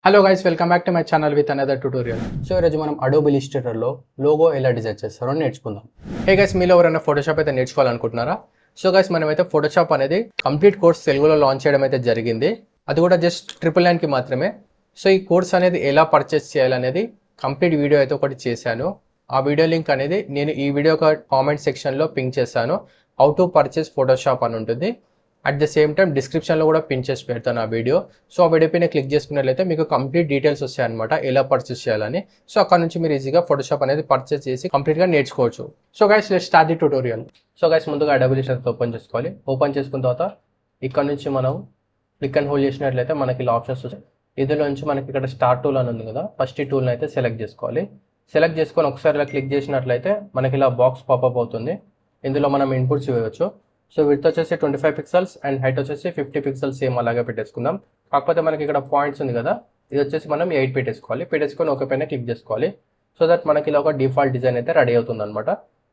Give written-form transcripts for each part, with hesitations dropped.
Hello guys, welcome back to my channel with another tutorial. So ఈరోజు మనం Adobe ఇలిస్ట్రేటర్లో logo ఎలా design చేస్తారో నేర్చుకుందాం. హే గైస్, మీలో ఎవరైనా ఫోటోషాప్ అయితే నేర్చుకోవాలనుకుంటున్నారా? సో గైస్, మనమైతే ఫోటోషాప్ అనేది కంప్లీట్ కోర్స్ తెలుగులో లాంచ్ చేయడం అయితే జరిగింది. అది కూడా జస్ట్ 999కి మాత్రమే. సో ఈ కోర్స్ అనేది ఎలా పర్చేస్ చేయాలనేది కంప్లీట్ వీడియో అయితే ఒకటి చేశాను. ఆ వీడియో లింక్ అనేది నేను ఈ వీడియో కామెంట్ సెక్షన్లో పింక్ చేశాను. హౌ టు పర్చేస్ ఫోటోషాప్ అని ఉంటుంది. అట్ ద సేమ్ టైం డిస్క్రిప్షన్లో కూడా పిన్ చేసి పెడతాను ఆ వీడియో. సో ఆ వీడియో పైన క్లిక్ చేసుకున్నట్లయితే మీకు కంప్లీట్ డీటెయిల్స్ వస్తాయన్నమాట, ఎలా పర్చేస్ చేయాలని. సో అక్కడ నుంచి మీరు ఈజీగా ఫోటోషాప్ అనేది పర్చేస్ చేసి కంప్లీట్గా నేర్చుకోవచ్చు. So guys, let's start the tutorial. So guys, ముందుగా అడోబ్ ఇలిస్ట్రేటర్ ఓపెన్ చేసుకోవాలి. ఓపెన్ చేసుకున్న తర్వాత ఇక్కడ నుంచి మనం క్లిక్ అండ్ హోల్డ్ చేసినట్లయితే మనకి ఇలా ఆప్షన్స్ వస్తాయి. ఇందులో నుంచి మనకి ఇక్కడ స్టార్ట్ టూల్ అని ఉంది కదా, ఫస్ట్ ఈ టూల్ని అయితే సెలెక్ట్ చేసుకోవాలి. సెలెక్ట్ చేసుకొని ఒకసారి ఇలా క్లిక్ చేసినట్లయితే మనకి ఇలా బాక్స్ పాపప్ అవుతుంది. ఇందులో మనం ఇన్పుట్స్ ఇవ్వచ్చు. సో విడ్త్ వచ్చేసి 25 పిక్సెల్స్ అండ్ హైట్ వచ్చేసి 50 పిక్సెల్స్ సేమ్ అలాగే పెట్టేసుకుందాం. కాకపోతే మనకి ఇక్కడ పాయింట్స్ ఉంది కదా, ఇది వచ్చేసి మనం 8 పెట్టేసుకొని ఓకే పైన క్లిక్ చేసుకోవాలి. సో దట్ మనకి ఇలా ఒక డిఫాల్ట్ డిజైన్ అయితే రెడీ అవుతుంది అనమాట.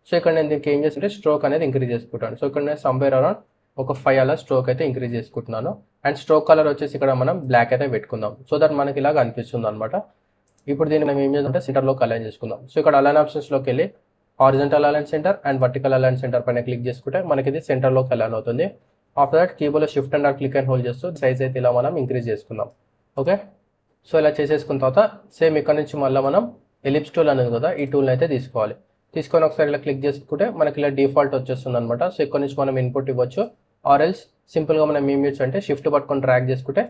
సో ఇక్కడ నేను దీనికి ఏం చేస్తుంటే స్ట్రోక్ అనేది ఇంక్రీజ్ చేసుకుంటాను. సో ఇక్కడ నేను సమ్వేర్ అరౌండ్ ఒక 5 అలా స్ట్రోక్ అయితే ఇంక్రీజ్ చేసుకుంటున్నాను. అండ్ స్ట్రోక్ కలర్ వచ్చేసి ఇక్కడ మనం బ్లాక్ అయితే పెట్టుకుందాం. సో దట్ మనకి ఇలాగ అనిపిస్తుంది అనమాట. ఇప్పుడు దీన్ని మనం ఏం చేద్దామంటే సెంటర్లోకి అలైన్ చేసుకుందాం. సో ఇక్కడ అలైన్ ఆప్షన్స్లోకి వెళ్ళి horizontal align center and vertical align center పైన క్లిక్ చేసుకుంటే మనకి ఇది సెంటర్లోకి అలైన్ అవుతుంది. ఆఫ్టర్ దట్ కీబోర్డ్లో shift and click and hold చేస్తూ సైజ్ అయితే ఇలా మనం ఇంక్రీజ్ చేసుకుందాం. ఓకే, సో ఇలా చేసేసుకున్న తర్వాత సేమ్ ఇక్కడ నుంచి మళ్ళీ మనం ఎలిప్స్ టూల్ అనేది కదా, ఈ టూల్ని అయితే తీసుకోవాలి. తీసుకొని ఒకసారి ఇలా క్లిక్ చేసుకుంటే మనకి ఇలా డిఫాల్ట్ వచ్చేస్తుంది అనమాట. సో ఇక్కడ నుంచి మనం ఇన్పుట్ ఇవ్వచ్చు. ఆర్ఎల్స్ సింపుల్గా మనం ఏం చేయొచ్చు అంటే షిఫ్ట్ పట్టుకొని ట్రాక్ చేసుకుంటే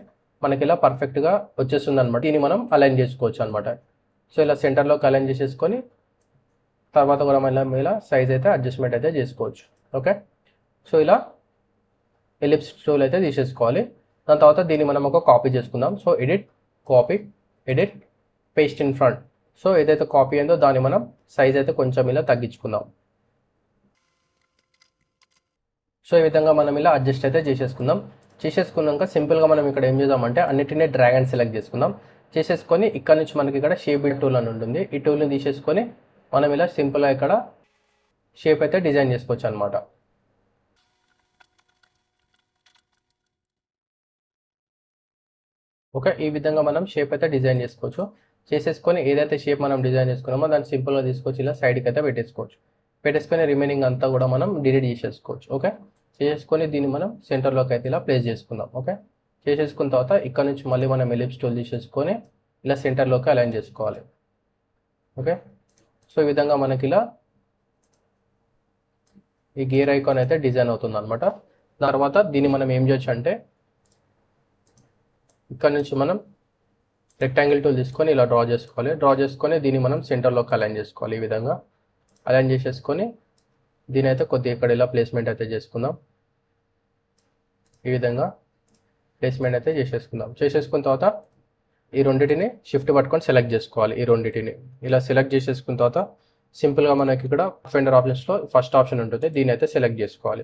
మనకి ఇలా పర్ఫెక్ట్గా వచ్చేస్తుంది అనమాట. దీన్ని మనం అలైన్ చేసుకోవచ్చు అనమాట. సో ఇలా సెంటర్లోకి అలైన్ చేసేసుకొని తర్వాత కూడా మళ్ళీ ఇలా సైజ్ అయితే అడ్జస్ట్మెంట్ అయితే చేసుకోవచ్చు. ఓకే, సో ఇలా ఎలిప్స్ టూల్ అయితే తీసేసుకోవాలి. దాని తర్వాత దీన్ని మనం ఒక కాపీ చేసుకుందాం. So edit, copy, edit, paste in front. So ఏదైతే కాపీ అయిందో దాన్ని మనం సైజ్ అయితే కొంచెం ఇలా తగ్గించుకుందాం. సో ఈ విధంగా మనం ఇలా అడ్జస్ట్ అయితే చేసేసుకుందాం. చేసేసుకున్నాక సింపుల్గా మనం ఇక్కడ ఏం చేద్దామంటే అన్నిటినీ డ్రాగ్ అండ్ సెలెక్ట్ చేసుకుందాం. చేసేసుకొని ఇక్కడ నుంచి మనకి ఇక్కడ షేప్ టూల్ అని ఉంటుంది. ఈ టూల్ని తీసేసుకొని మనం ఇలా సింపుల్గా ఇక్కడ షేప్ అయితే డిజైన్ చేసుకోవచ్చు అనమాట. ఓకే, ఈ విధంగా మనం షేప్ అయితే డిజైన్ చేసుకోవచ్చు. చేసేసుకొని ఏదైతే షేప్ మనం డిజైన్ చేసుకున్నామో దాన్ని సింపుల్గా తీసుకొచ్చి ఇలా సైడ్కి అయితే పెట్టేసుకోవచ్చు. పెట్టేసుకొని రిమైనింగ్ అంతా కూడా మనం డిలీట్ చేసేసుకోవచ్చు. ఓకే, చేసేసుకొని దీన్ని మనం సెంటర్లోకి అయితే ఇలా ప్లేస్ చేసుకుందాం. ఓకే, చేసేసుకున్న తర్వాత ఇక్కడ నుంచి మళ్ళీ మనం ఎలిప్స్ టూల్ తీసేసుకొని ఇలా సెంటర్లోకి అలైన్ చేసుకోవాలి. ఓకే, సో ఈ విధంగా మనకి ఇలా ఈ గేర్ ఐకాన్ అయితే డిజైన్ అవుతుంది అనమాట. తర్వాత దీన్ని మనం ఏం చేయొచ్చు అంటే ఇక్కడ నుంచి మనం రెక్టాంగిల్ టూల్ తీసుకొని ఇలా డ్రా చేసుకోవాలి. డ్రా చేసుకొని దీన్ని మనం సెంటర్లోకి అలైన్ చేసుకోవాలి. ఈ విధంగా అలైన్ చేసేసుకొని దీని అయితే కొద్దిగా ఇక్కడ ఇలా ప్లేస్మెంట్ అయితే చేసుకుందాం. ఈ విధంగా ప్లేస్మెంట్ అయితే చేసేసుకుందాం. చేసేసుకున్న తర్వాత ఈ రెండింటిని షిఫ్ట్ పట్టుకొని సెలెక్ట్ చేసుకోవాలి. ఈ రెండింటిని ఇలా సెలెక్ట్ చేసేసుకున్న తర్వాత సింపుల్గా మనకి ఇక్కడ ఫెండర్ ఆప్షన్స్లో ఫస్ట్ ఆప్షన్ ఉంటుంది, దీని అయితే సెలెక్ట్ చేసుకోవాలి.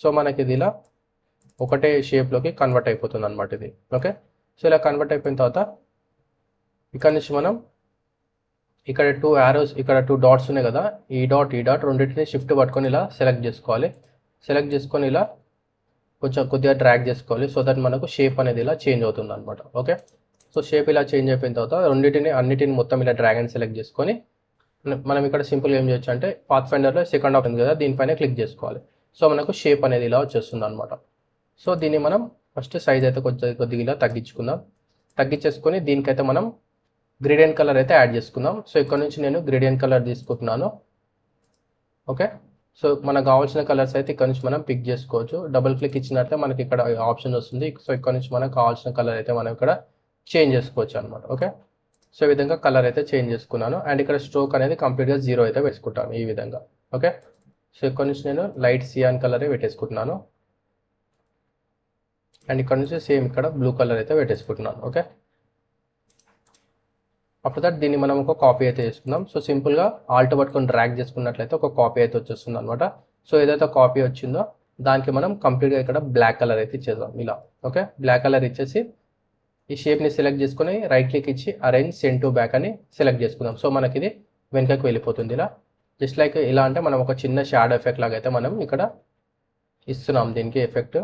సో మనకి ఇది ఇలా ఒకటే షేప్లోకి కన్వర్ట్ అయిపోతుంది అనమాట ఇది. ఓకే, సో ఇలా కన్వర్ట్ అయిపోయిన తర్వాత ఇక్కడ నుంచి మనం ఇక్కడ 2 యారోస్, ఇక్కడ 2 డాట్స్ ఉన్నాయి కదా, ఈ డాట్ రెండింటిని షిఫ్ట్ పట్టుకొని ఇలా సెలెక్ట్ చేసుకోవాలి. సెలెక్ట్ చేసుకొని ఇలా కొద్దిగా డ్రాగ్ చేసుకోవాలి. సో దట్ మనకు షేప్ అనేది ఇలా చేంజ్ అవుతుంది అనమాట. ఓకే, సో షేప్ ఇలా చేంజ్ అయిపోయిన తర్వాత అన్నిటిని మొత్తం ఇలా డ్రాగ్ అండ్ సెలెక్ట్ చేసుకొని మనం ఇక్కడ సింపుల్గా ఏం చేయొచ్చు అంటే పాత్ ఫైండర్లో సెకండ్ ఆప్షన్ కదా, దీనిపైన క్లిక్ చేసుకోవాలి. సో మనకు షేప్ అనేది ఇలా వచ్చేస్తుంది అనమాట. సో దీన్ని మనం ఫస్ట్ సైజ్ అయితే కొద్దిగా ఇలా తగ్గించుకుందాం. తగ్గించేసుకొని దీనికైతే మనం గ్రేడియంట్ కలర్ అయితే యాడ్ చేసుకుందాం. సో ఇక్కడ నుంచి నేను గ్రేడియంట్ కలర్ తీసుకుంటున్నాను. ఓకే, సో మనకు కావాల్సిన కలర్స్ అయితే ఇక్కడ నుంచి మనం పిక్ చేసుకోవచ్చు. డబుల్ క్లిక్ ఇచ్చినట్లయితే మనకి ఇక్కడ ఆప్షన్ వస్తుంది. సో ఇక్కడ నుంచి మనకు కావాల్సిన కలర్ అయితే మనం ఇక్కడ చేంజ్ చేసుకోవచ్చు అనమాట. ఓకే, సో ఈ విధంగా కలర్ అయితే చేంజ్ చేసుకున్నాను. అండ్ ఇక్కడ స్ట్రోక్ అనేది కంప్లీట్గా 0 అయితే వేసుకుంటాను ఈ విధంగా. ఓకే, సో ఇక్కడ నుంచి నేను లైట్ సియాన్ కలరే పెట్టేసుకుంటున్నాను. అండ్ ఇక్కడ నుంచి సేమ్ ఇక్కడ బ్లూ కలర్ అయితే పెట్టేసుకుంటున్నాను. ఓకే, ఆఫ్టర్ దట్ దీన్ని మనం ఒక కాపీ అయితే చేసుకుందాం. సో సింపుల్గా ఆల్ట్ పట్టుకొని డ్రాగ్ చేసుకున్నట్లయితే ఒక కాపీ అయితే వచ్చేస్తుంది అనమాట. సో ఏదైతే కాపీ వచ్చిందో దానికి మనం కంప్లీట్గా ఇక్కడ బ్లాక్ కలర్ అయితే ఇచ్చేద్దాం ఇలా. ఓకే, బ్లాక్ కలర్ ఇచ్చేసి ఈ షేప్ని సెలెక్ట్ చేసుకొని రైట్ క్లిక్ ఇచ్చి అరేంజ్ సెండ్ టు బ్యాక్ అని సెలెక్ట్ చేసుకుందాం. సో మనకి ఇది వెనుకకి వెళ్ళిపోతుంది ఇలా. జస్ట్ లైక్ ఇలా అంటే మనం ఒక చిన్న షాడో ఎఫెక్ట్ లాగా అయితే మనం ఇక్కడ ఇస్తున్నాం దీనికి ఎఫెక్ట్.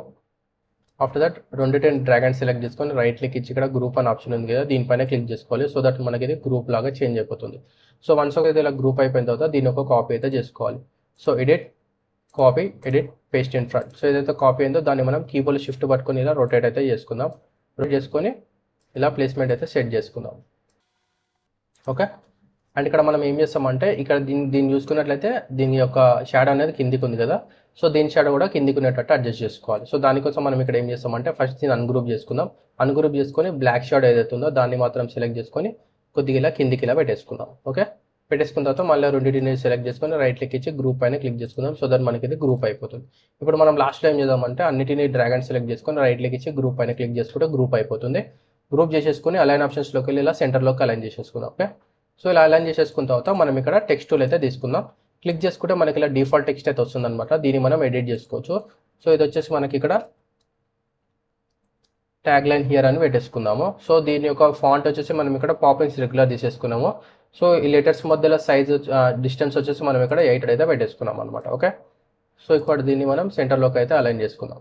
ఆఫ్టర్ దట్ రెండింటిని డ్రాగ్ అండ్ సెలెక్ట్ చేసుకొని రైట్ క్లిక్ ఇచ్చి ఇక్కడ గ్రూప్ అని ఆప్షన్ ఉంది కదా, దీనిపైన క్లిక్ చేసుకోవాలి. సో దట్ మనకి ఇది గ్రూప్ లాగా చేంజ్ అయిపోతుంది. సో వన్స్ అయితే ఇలా గ్రూప్ అయిపోయిన తర్వాత దీని ఒక కాపీ అయితే చేసుకోవాలి. So edit, copy, edit, paste in front. So ఏదైతే కాపీ అయిందో దాన్ని మనం కీబోర్డ్ షిఫ్ట్ పట్టుకొని ఇలా రొటేట్ అయితే చేసుకుందాం. రొటేట్ చేసుకొని ఇలా ప్లేస్మెంట్ అయితే సెట్ చేసుకుందాం. ఓకే, అండ్ ఇక్కడ మనం ఏం చేస్తామంటే ఇక్కడ దీన్ని చూసుకున్నట్లయితే దీని యొక్క షాడో అనేది కిందికి ఉంది కదా, సో దీని షాడో కూడా కిందికి ఉన్నట్టు అడ్జస్ట్ చేసుకోవాలి. సో దానికోసం మనం ఇక్కడ ఏం చేస్తామంటే ఫస్ట్ దీన్ని అన్గ్రూప్ చేసుకుందాం. అన్గ్రూప్ చేసుకొని బ్లాక్ షాడో ఏదైతే ఉందో దాన్ని మాత్రం సెలెక్ట్ చేసుకొని కొద్దిగా ఇలా కిందికి ఇలా పెట్టేసుకుందాం. ఓకే, పెట్టేసుకున్న తర్వాత మళ్ళీ రెండింటిని సెలెక్ట్ చేసుకొని రైట్ క్లిక్ ఇచ్చి గ్రూప్ పైన క్లిక్ చేసుకుందాం. సో దట్ మనకి ఇది గ్రూప్ అయిపోతుంది. ఇప్పుడు మనం లాస్ట్లో ఏం చేద్దామంటే అన్నిటిని డ్రాగ్ అండ్ సెలెక్ట్ చేసుకొని రైట్ క్లిక్ ఇచ్చి గ్రూప్ పైన క్లిక్ చేసుకుంటే గ్రూప్ అయిపోతుంది. గ్రూప్ చేసేసుకొని అలైన్ ఆప్షన్స్లోకి వెళ్ళి ఇలా సెంటర్లోకి అలైన్ చేసేసుకుందాం. ఓకే, సో ఇలా అలైన్ చేసేసుకున్న తర్వాత మనం ఇక్కడ టెక్స్ట్ టూల్ అయితే తీసుకుందాం. క్లిక్ చేసుకుంటే మనకి ఇలా డిఫాల్ట్ టెక్స్ట్ అయితే వస్తుంది అనమాట. దీన్ని మనం ఎడిట్ చేసుకోవచ్చు. సో ఇది వచ్చేసి మనకి ఇక్కడ ట్యాగ్ లైన్ హియర్ అని పెట్టేసుకుందాము. సో దీని యొక్క ఫాంట్ వచ్చేసి మనం ఇక్కడ పాపిన్స్ రెగ్యులర్ తీసేసుకున్నాము. సో ఈ లెటర్స్ మధ్యలో సైజ్ డిస్టెన్స్ వచ్చేసి మనం ఇక్కడ 8 అయితే పెట్టేసుకున్నాం అనమాట. ఓకే, సో ఇక్కడ దీన్ని మనం సెంటర్లోకి అయితే అలైన్ చేసుకుందాం.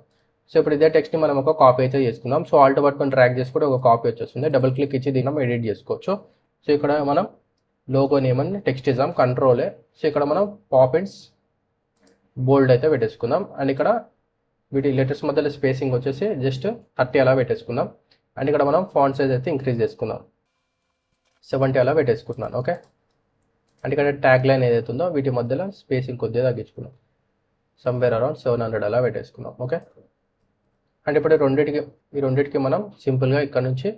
సో ఇప్పుడు ఇదే టెక్స్ట్ని మనం ఒక కాపీ అయితే చేసుకుందాం. సో ఆల్ట్ పట్టుకొని ట్రాక్ చేసుకుంటే ఒక కాపీ వచ్చేస్తుంది. డబుల్ క్లిక్ ఇచ్చి దీన్ని మనం ఎడిట్ చేసుకోవచ్చు. సో ఇక్కడ మనం లోగో నేమ్ అని టెక్స్ట్ ఇద్దాం, కంట్రోలే. సో ఇక్కడ మనం పాపిన్స్ బోల్డ్ అయితే పెట్టేసుకుందాం. అండ్ ఇక్కడ వీటి లెటర్స్ మధ్యలో స్పేసింగ్ వచ్చేసి జస్ట్ 30 అలా పెట్టేసుకుందాం. అండ్ ఇక్కడ మనం ఫాంట్ సైజ్ అయితే ఇంక్రీజ్ చేసుకుందాం, 70 అలా పెట్టేసుకుంటున్నాను. ఓకే, అండ్ ఇక్కడ ట్యాగ్ లైన్ ఏదైతే ఉందో వీటి మధ్యలో స్పేసింగ్ కొద్దిగా తగ్గించుకున్నాం, సమ్వేర్ అరౌండ్ 700 అలా పెట్టేసుకున్నాం. ఓకే, అండ్ ఇప్పుడు ఈ రెండింటికి మనం సింపుల్గా ఇక్కడ నుంచి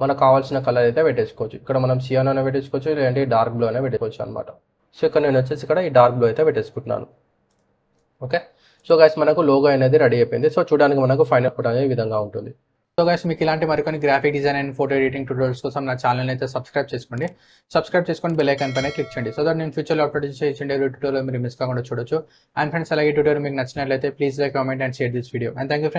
మనకు కావాల్సిన కలర్ అయితే పెట్టేసుకోవచ్చు. ఇక్కడ మనం సియాన్ అయినా పెట్టేసుకోవచ్చు, లేదంటే డార్క్ బ్లూ అయినా పెట్టుకోవచ్చు అనమాట. సో ఇక్కడ నేను వచ్చేసి ఇక్కడ ఈ డార్క్ బ్లూ అయితే పెట్టేసుకుంటున్నాను. ఓకే, సో గైస్ మనకు లోగో అనేది రెడీ అయిపోయింది. సో చూడడానికి మనకు ఫైనల్ అవుట్ అనే విధంగా ఉంటుంది. సో గైస్ మీకు ఇలాంటి మరికొన్ని graphic design and photo editing tutorials కోసం నా ఛానల్ అయితే సబ్స్క్రైబ్ చేసుకోండి. సబ్స్క్రైబ్ చేసుకొని బెల్ ఐకాన్ పైన క్లిక్ చేయండి. సో దట్ నేను ఫ్యూచర్లో అప్లోడ్ చేసే ట్యూటోరియల్ మీరు మిస్ కాకుండా చూడొచ్చు. అండ్ ఫ్రెండ్స్ అలాగే ట్యూటోరియల్ మీకు నచ్చినట్లయితే please like, comment and share this video. And thank you.